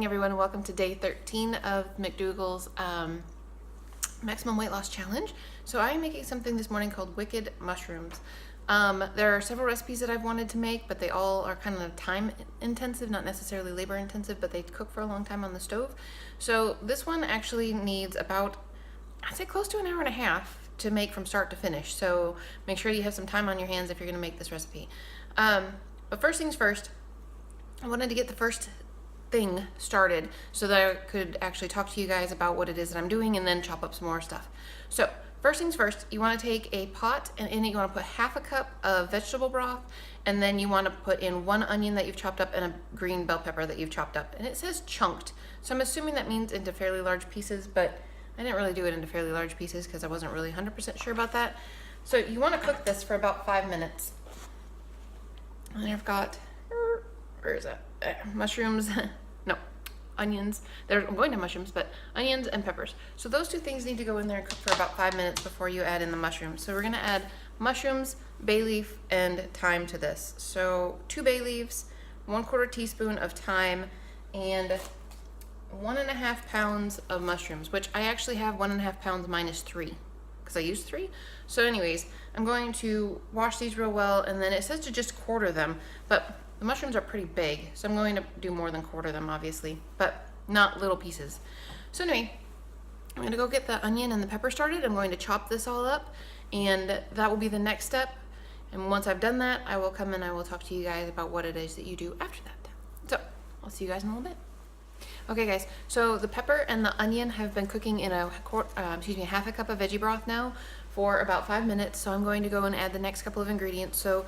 everyone, and welcome to day 13 of McDougall's maximum weight loss challenge. So I'm making something this morning called wicked mushrooms. There are several recipes that I've wanted to make, but they all are kind of time intensive, not necessarily labor intensive, but they cook for a long time on the stove. So this one actually needs about, I'd say close to an hour and a half to make from start to finish. So make sure you have some time on your hands if you're going to make this recipe. But first things first, I wanted to get the first thing started so that I could actually talk to you guys about what it is that I'm doing and then chop up some more stuff. So first things first, you want to take a pot and in it you want to put half a cup of vegetable broth, and then you want to put in 1 onion that you've chopped up and a green bell pepper that you've chopped up. And it says chunked, so I'm assuming that means into fairly large pieces, but I didn't really do it into fairly large pieces because I wasn't really 100% sure about that. So you want to cook this for about 5 minutes. And I've got, where is that? Mushrooms, no, onions. I'm going to mushrooms, but onions and peppers. So those two things need to go in there and cook for about 5 minutes before you add in the mushrooms. So we're gonna add mushrooms, bay leaf, and thyme to this. So 2 bay leaves, 1/4 teaspoon of thyme, and 1.5 pounds of mushrooms, which I actually have 1.5 pounds minus 3 because I used 3. So anyways, I'm going to wash these real well, and then it says to just quarter them, but the mushrooms are pretty big, so I'm going to do more than quarter them, obviously, but not little pieces. So anyway, I'm going to go get the onion and the pepper started. I'm going to chop this all up, and that will be the next step. And once I've done that, I will come and I will talk to you guys about what it is that you do after that. So I'll see you guys in a little bit. Okay guys, so the pepper and the onion have been cooking in half a cup of veggie broth now for about 5 minutes. So I'm going to go and add the next couple of ingredients. So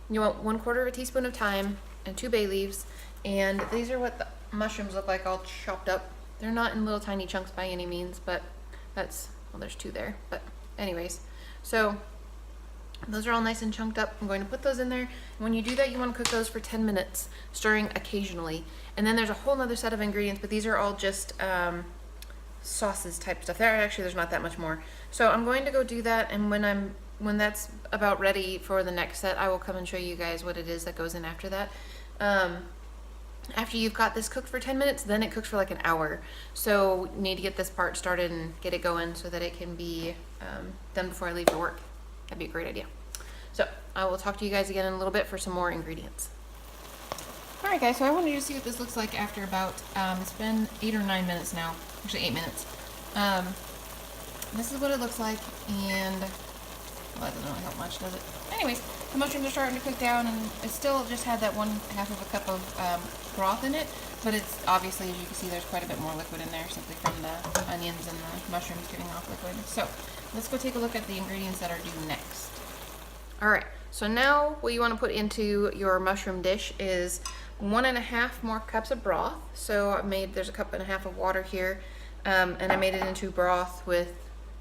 you want 1/4 teaspoon of thyme and 2 bay leaves, and these are what the mushrooms look like all chopped up. They're not in little tiny chunks by any means, but that's, well, there's 2 there, but anyways, so those are all nice and chunked up. I'm going to put those in there. When you do that, you want to cook those for 10 minutes, stirring occasionally. And then there's a whole nother set of ingredients, but these are all just sauces type stuff. There's not that much more. So I'm going to go do that, and when that's about ready for the next set, I will come and show you guys what it is that goes in after that. After you've got this cooked for 10 minutes, then it cooks for like an hour. So you need to get this part started and get it going so that it can be done before I leave for work. That'd be a great idea. So I will talk to you guys again in a little bit for some more ingredients. All right guys, so I wanted you to see what this looks like after about, it's been 8 or 9 minutes now, actually 8 minutes. This is what it looks like, and well, that doesn't really help much, does it? Anyways, the mushrooms are starting to cook down, and it still just had that 1/2 of a cup of broth in it, but it's obviously, as you can see, there's quite a bit more liquid in there simply from the onions and the mushrooms giving off liquid. So let's go take a look at the ingredients that are due next. All right, so now what you want to put into your mushroom dish is 1.5 more cups of broth. So there's a 1.5 cups of water here, and I made it into broth with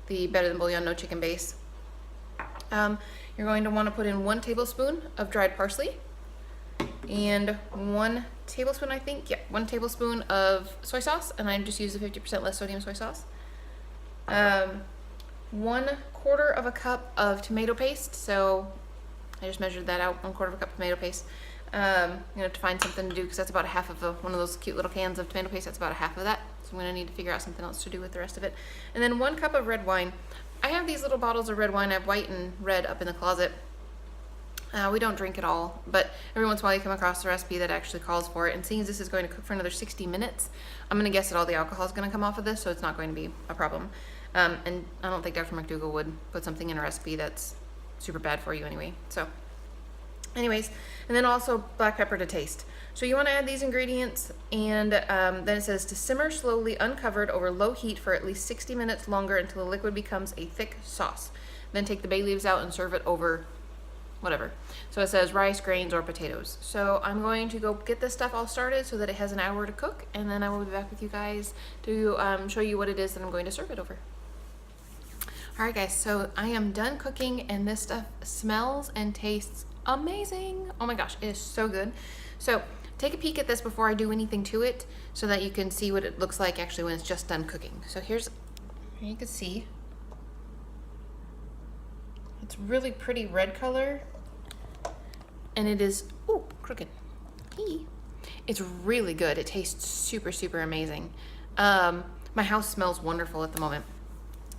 the Better Than Bouillon No Chicken base. You're going to want to put in 1 tablespoon of dried parsley and 1 tablespoon, 1 tablespoon of soy sauce, and I just use the 50% less sodium soy sauce. 1/4 of a cup of tomato paste, so I just measured that out, 1/4 of a cup of tomato paste. I'm going to have to find something to do because that's about 1/2 of one of those cute little cans of tomato paste. That's about 1/2 of that, so I'm going to need to figure out something else to do with the rest of it. And then 1 cup of red wine. I have these little bottles of red wine. I have white and red up in the closet. We don't drink it all, but every once in a while you come across a recipe that actually calls for it. And seeing as this is going to cook for another 60 minutes, I'm going to guess that all the alcohol is going to come off of this, so it's not going to be a problem. And I don't think Dr. McDougall would put something in a recipe that's super bad for you anyway. So anyways, and then also black pepper to taste. So you want to add these ingredients, and then it says to simmer slowly uncovered over low heat for at least 60 minutes longer until the liquid becomes a thick sauce. Then take the bay leaves out and serve it over whatever. So it says rice, grains, or potatoes. So I'm going to go get this stuff all started so that it has an hour to cook, and then I will be back with you guys to show you what it is that I'm going to serve it over. All right guys, so I am done cooking, and this stuff smells and tastes amazing. Oh my gosh, it is so good. So take a peek at this before I do anything to it so that you can see what it looks like actually when it's just done cooking. So here you can see it's really pretty red color, and it is, ooh, crooked. It's really good. It tastes super, super amazing. My house smells wonderful at the moment.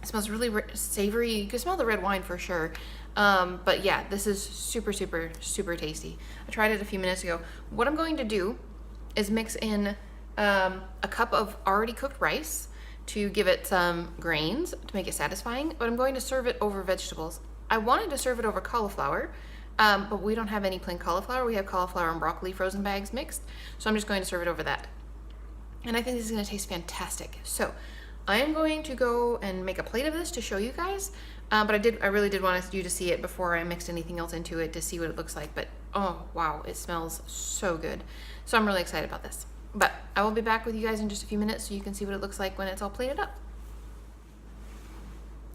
It smells really savory. You can smell the red wine for sure. But yeah, this is super, super, super tasty. I tried it a few minutes ago. What I'm going to do is mix in a cup of already cooked rice to give it some grains to make it satisfying, but I'm going to serve it over vegetables. I wanted to serve it over cauliflower, but we don't have any plain cauliflower. We have cauliflower and broccoli frozen bags mixed, so I'm just going to serve it over that. And I think this is going to taste fantastic. So I am going to go and make a plate of this to show you guys, but I really did want you to see it before I mixed anything else into it to see what it looks like. But oh wow, it smells so good. So I'm really excited about this. But I will be back with you guys in just a few minutes so you can see what it looks like when it's all plated up.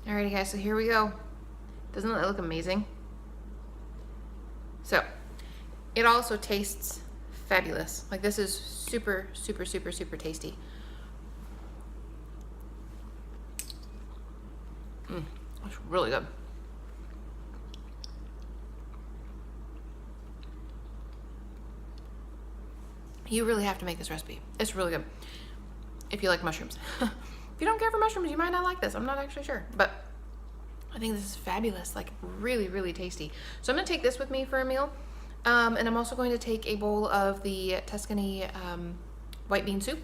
Alrighty guys, so here we go. Doesn't that look amazing? So it also tastes fabulous. Like, this is super, super, super, super tasty. It's really good. You really have to make this recipe. It's really good if you like mushrooms. If you don't care for mushrooms, you might not like this. I'm not actually sure, but I think this is fabulous. Like, really, really tasty. So I'm gonna take this with me for a meal. And I'm also going to take a bowl of the Tuscany white bean soup.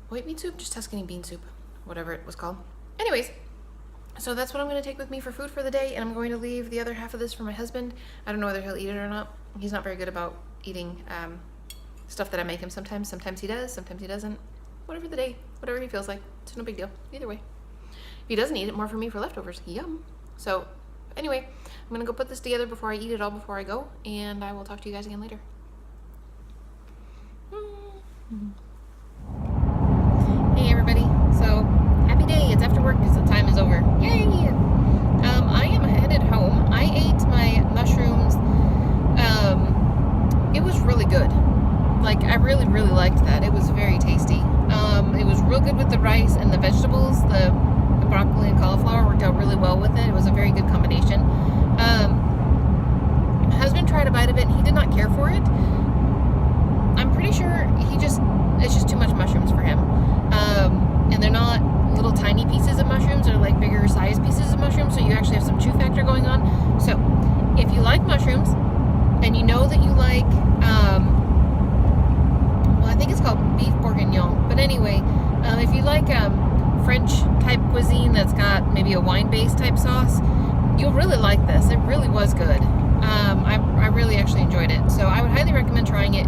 White bean soup? Just Tuscany bean soup, whatever it was called. Anyways, so that's what I'm going to take with me for food for the day, and I'm going to leave the other half of this for my husband. I don't know whether he'll eat it or not. He's not very good about eating stuff that I make him sometimes. Sometimes he does, sometimes he doesn't. Whatever the day, whatever he feels like. It's no big deal, either way. If he doesn't eat it, more for me for leftovers. Yum. So anyway, I'm gonna go put this together before I eat it all before I go, and I will talk to you guys again later. Hey everybody, so happy day. It's after work because the time is over. Yay! I am headed home. I ate my mushrooms. It was really good. Like, I really, really liked that. It was very tasty. It was real good with the rice and the vegetables. The broccoli and cauliflower worked out really well with it. It was a very good combination. My husband tried a bite of it and he did not care for it. I'm pretty sure it's just too much mushrooms for him. And they're not little tiny pieces of mushrooms, they're like bigger size pieces of mushrooms, so you actually have some chew factor going on. So if you like mushrooms and you know that you like well, I think it's called beef bourguignon, but anyway, if you like French type cuisine that's got maybe a wine-based type sauce, you'll really like this. It really was good. I really actually enjoyed it. So I would highly recommend trying it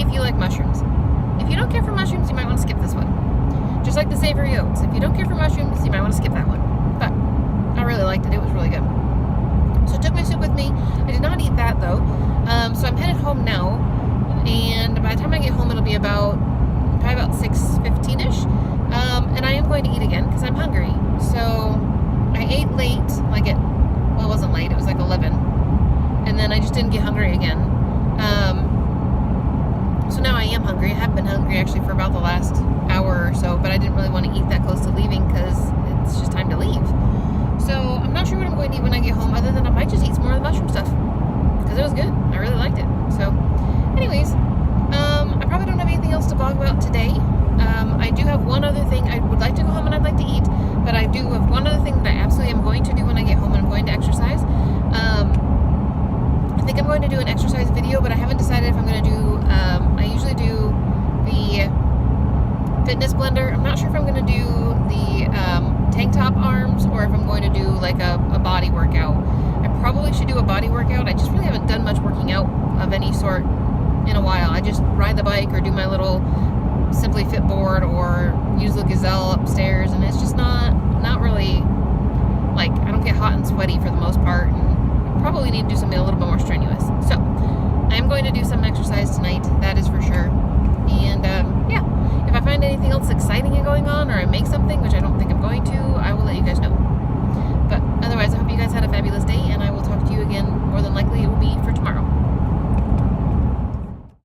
if you like mushrooms. If you don't care for mushrooms, you might want to skip this one. Just like the savory oats. If you don't care for mushrooms, you might want to skip that one. But I really liked it. It was really good. So I took my soup with me. I did not eat that though. So I'm headed home now. And by the time I get home, it'll be probably about 6:15ish. And I am going to eat again because I'm hungry. So I ate late, well, it wasn't late, it was like 11. And then I just didn't get hungry again. So now I am hungry. I have been hungry actually for about the last hour or so, but I didn't really want to eat that close to leaving because it's just time to leave. So I'm not sure what I'm going to eat when I get home, other than I might just eat some more of the mushroom stuff because it was good. I really liked it. So anyways, I probably don't have anything else to vlog about today. I do have one other thing. I would like to go home and I'd like to eat, but I do have one other thing that I absolutely am going to do when I get home, and I'm going to exercise. I think I'm going to do an exercise video, but I haven't decided if I'm going to do, I usually do the fitness blender. I'm not sure if I'm going to do the tank top arms or if I'm going to do like a body workout. I probably should do a body workout. I just really haven't done much working out of any sort in a while. I just ride the bike or do my little Simply Fit board or use the Gazelle upstairs, and it's just not really, like, I don't get hot and sweaty for the most part, and probably need to do something a little bit more strenuous. So I'm going to do some exercise tonight, that is for sure. And yeah,